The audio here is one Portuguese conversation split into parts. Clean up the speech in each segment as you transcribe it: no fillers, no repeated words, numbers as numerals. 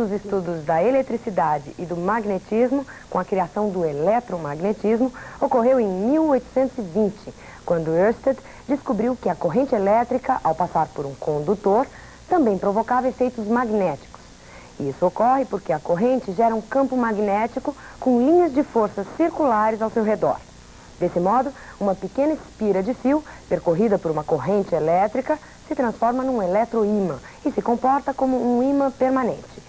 dos estudos da eletricidade e do magnetismo, com a criação do eletromagnetismo, ocorreu em 1820, quando Ørsted descobriu que a corrente elétrica, ao passar por um condutor, também provocava efeitos magnéticos. Isso ocorre porque a corrente gera um campo magnético com linhas de força circulares ao seu redor. Desse modo, uma pequena espira de fio, percorrida por uma corrente elétrica, se transforma num eletroímã e se comporta como um ímã permanente.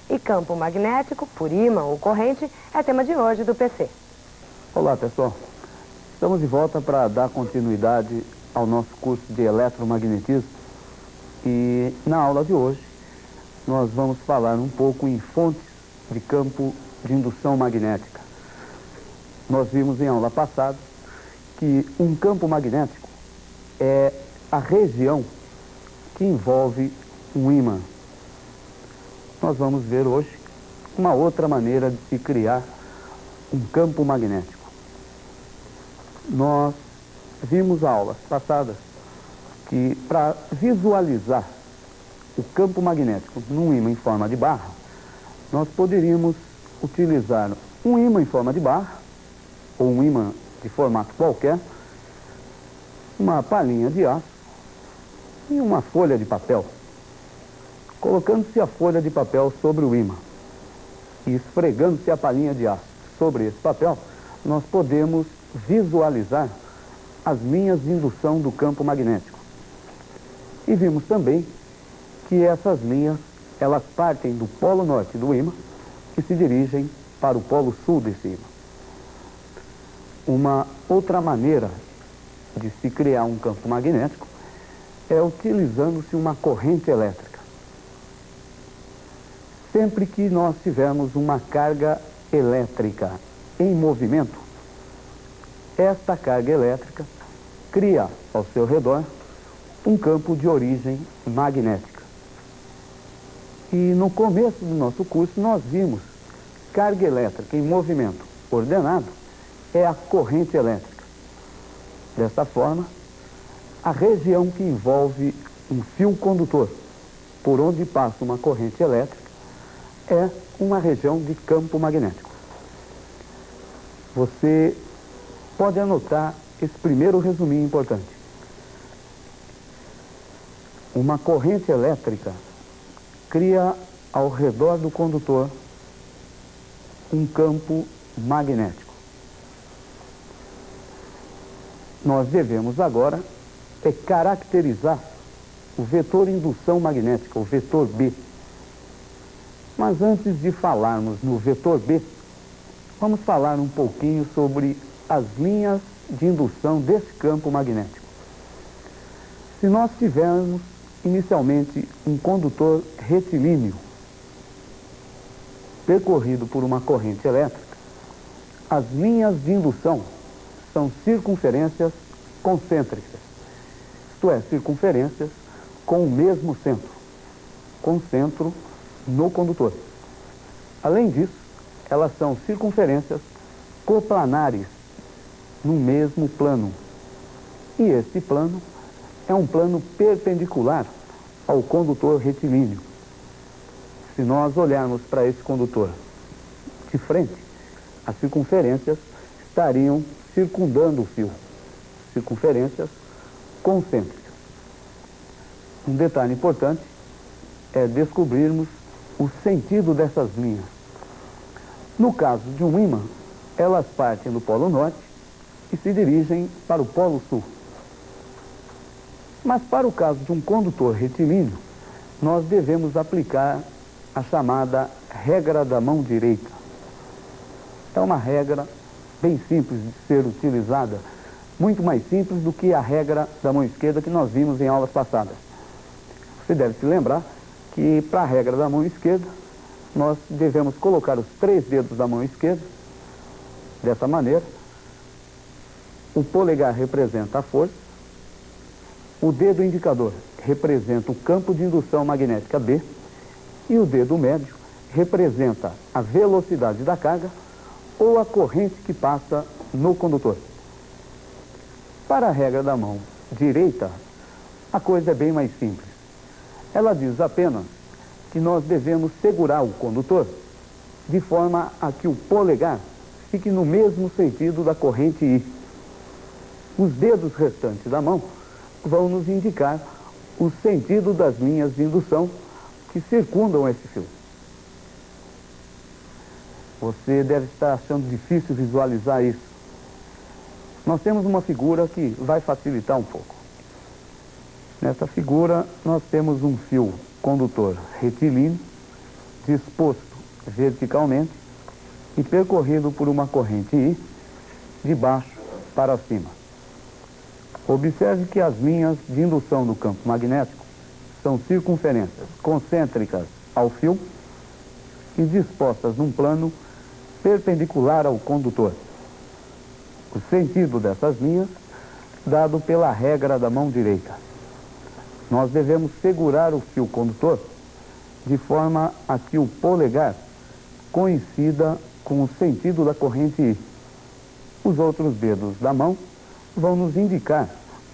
E campo magnético, por ímã ou corrente, é tema de hoje do PC. Olá, pessoal. Estamos de volta para dar continuidade ao nosso curso de eletromagnetismo. E na aula de hoje, nós vamos falar um pouco em fontes de campo de indução magnética. Nós vimos em aula passada que um campo magnético é a região que envolve um ímã. Nós vamos ver hoje uma outra maneira de se criar um campo magnético. Nós vimos aulas passadas que para visualizar o campo magnético num ímã em forma de barra, nós poderíamos utilizar um ímã em forma de barra, ou um ímã de formato qualquer, uma palhinha de aço e uma folha de papel. Colocando-se a folha de papel sobre o ímã e esfregando-se a palhinha de aço sobre esse papel, nós podemos visualizar as linhas de indução do campo magnético. E vimos também que essas linhas, elas partem do polo norte do ímã e se dirigem para o polo sul desse ímã. Uma outra maneira de se criar um campo magnético é utilizando-se uma corrente elétrica. Sempre que nós tivermos uma carga elétrica em movimento, esta carga elétrica cria ao seu redor um campo de origem magnética. E no começo do nosso curso nós vimos carga elétrica em movimento ordenado é a corrente elétrica. Desta forma, a região que envolve um fio condutor, por onde passa uma corrente elétrica, é uma região de campo magnético. Você pode anotar esse primeiro resuminho importante. Uma corrente elétrica cria ao redor do condutor um campo magnético. Nós devemos agora caracterizar o vetor indução magnética, o vetor B. Mas antes de falarmos no vetor B, vamos falar um pouquinho sobre as linhas de indução desse campo magnético. Se nós tivermos inicialmente um condutor retilíneo percorrido por uma corrente elétrica, as linhas de indução são circunferências concêntricas, isto é, circunferências com o mesmo centro, com centro no condutor. Além disso, elas são circunferências coplanares no mesmo plano. E este plano é um plano perpendicular ao condutor retilíneo. Se nós olharmos para esse condutor de frente, as circunferências estariam circundando o fio, circunferências concêntricas. Um detalhe importante é descobrirmos o sentido dessas linhas. No caso de um ímã, elas partem do polo norte e se dirigem para o polo sul. Mas para o caso de um condutor retilíneo, nós devemos aplicar a chamada regra da mão direita. É uma regra bem simples de ser utilizada, muito mais simples do que a regra da mão esquerda que nós vimos em aulas passadas. Você deve se lembrar que para a regra da mão esquerda, nós devemos colocar os 3 dedos da mão esquerda dessa maneira. O polegar representa a força, o dedo indicador representa o campo de indução magnética B e o dedo médio representa a velocidade da carga ou a corrente que passa no condutor. Para a regra da mão direita, a coisa é bem mais simples. Ela diz apenas que nós devemos segurar o condutor de forma a que o polegar fique no mesmo sentido da corrente I. Os dedos restantes da mão vão nos indicar o sentido das linhas de indução que circundam esse fio. Você deve estar achando difícil visualizar isso. Nós temos uma figura que vai facilitar um pouco. Nessa figura, nós temos um fio condutor retilíneo, disposto verticalmente e percorrido por uma corrente I de baixo para cima. Observe que as linhas de indução do campo magnético são circunferências concêntricas ao fio e dispostas num plano perpendicular ao condutor. O sentido dessas linhas, dado pela regra da mão direita. Nós devemos segurar o fio condutor de forma a que o polegar coincida com o sentido da corrente I. Os outros dedos da mão vão nos indicar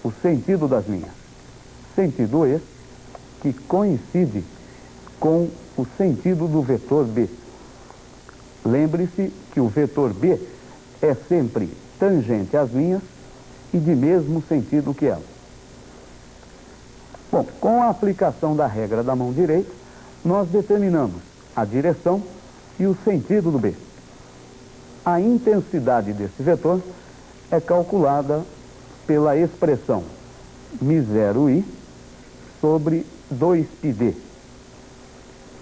o sentido das linhas. Sentido esse que coincide com o sentido do vetor B. Lembre-se que o vetor B é sempre tangente às linhas e de mesmo sentido que elas. Bom, com a aplicação da regra da mão direita, nós determinamos a direção e o sentido do B. A intensidade desse vetor é calculada pela expressão μ0i sobre 2πd.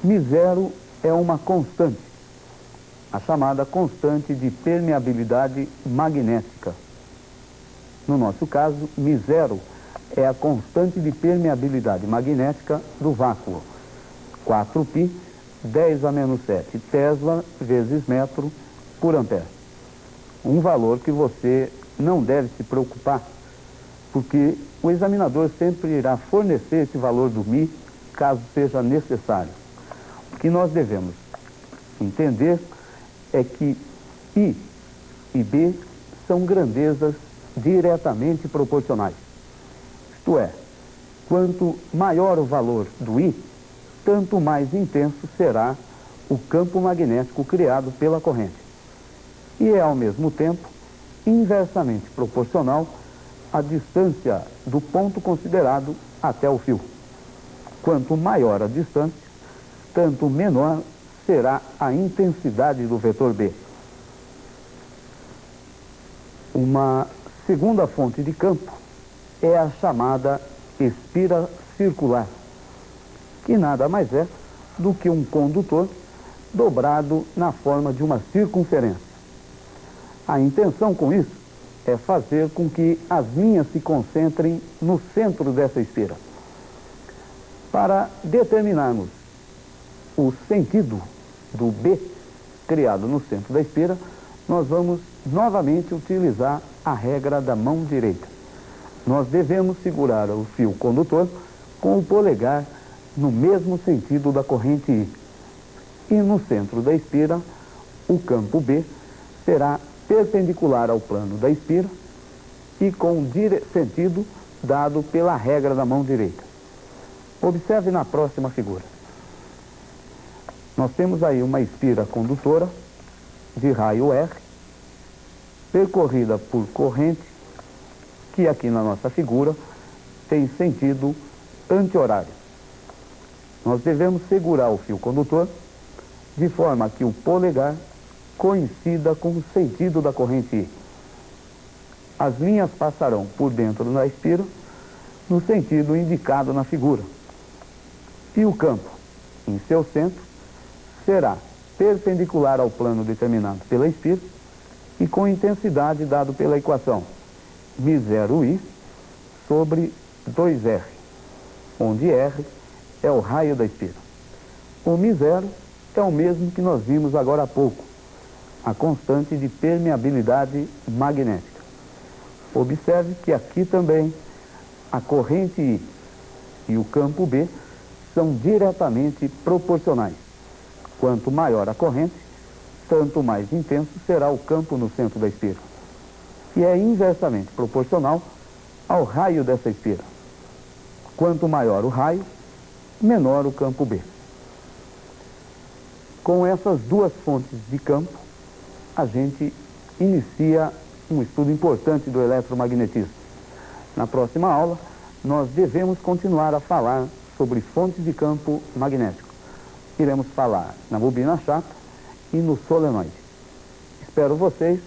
μ0 é uma constante, a chamada constante de permeabilidade magnética. No nosso caso, μ0 é a constante de permeabilidade magnética do vácuo. 4π, 10 a menos 7 Tesla vezes metro por ampere. Um valor que você não deve se preocupar, porque o examinador sempre irá fornecer esse valor do μ, caso seja necessário. O que nós devemos entender é que I e B são grandezas diretamente proporcionais. Isto é, quanto maior o valor do I, tanto mais intenso será o campo magnético criado pela corrente. E é, ao mesmo tempo, inversamente proporcional à distância do ponto considerado até o fio. Quanto maior a distância, tanto menor será a intensidade do vetor B. Uma segunda fonte de campo é a chamada espira circular, que nada mais é do que um condutor dobrado na forma de uma circunferência. A intenção com isso é fazer com que as linhas se concentrem no centro dessa espira. Para determinarmos o sentido do B criado no centro da espira, nós vamos novamente utilizar a regra da mão direita. Nós devemos segurar o fio condutor com o polegar no mesmo sentido da corrente I. E no centro da espira, o campo B será perpendicular ao plano da espira e com sentido dado pela regra da mão direita. Observe na próxima figura. Nós temos aí uma espira condutora de raio R, percorrida por corrente, que aqui na nossa figura tem sentido anti-horário. Nós devemos segurar o fio condutor de forma que o polegar coincida com o sentido da corrente I. As linhas passarão por dentro da espira no sentido indicado na figura. E o campo, em seu centro, será perpendicular ao plano determinado pela espira e com intensidade dado pela equação μ0i sobre 2R, onde R é o raio da espira. O μ0 é o mesmo que nós vimos agora há pouco, a constante de permeabilidade magnética. Observe que aqui também a corrente I e o campo B são diretamente proporcionais. Quanto maior a corrente, tanto mais intenso será o campo no centro da espira. E é inversamente proporcional ao raio dessa espira. Quanto maior o raio, menor o campo B. Com essas duas fontes de campo, a gente inicia um estudo importante do eletromagnetismo. Na próxima aula, nós devemos continuar a falar sobre fontes de campo magnético. Iremos falar na bobina chata e no solenoide. Espero vocês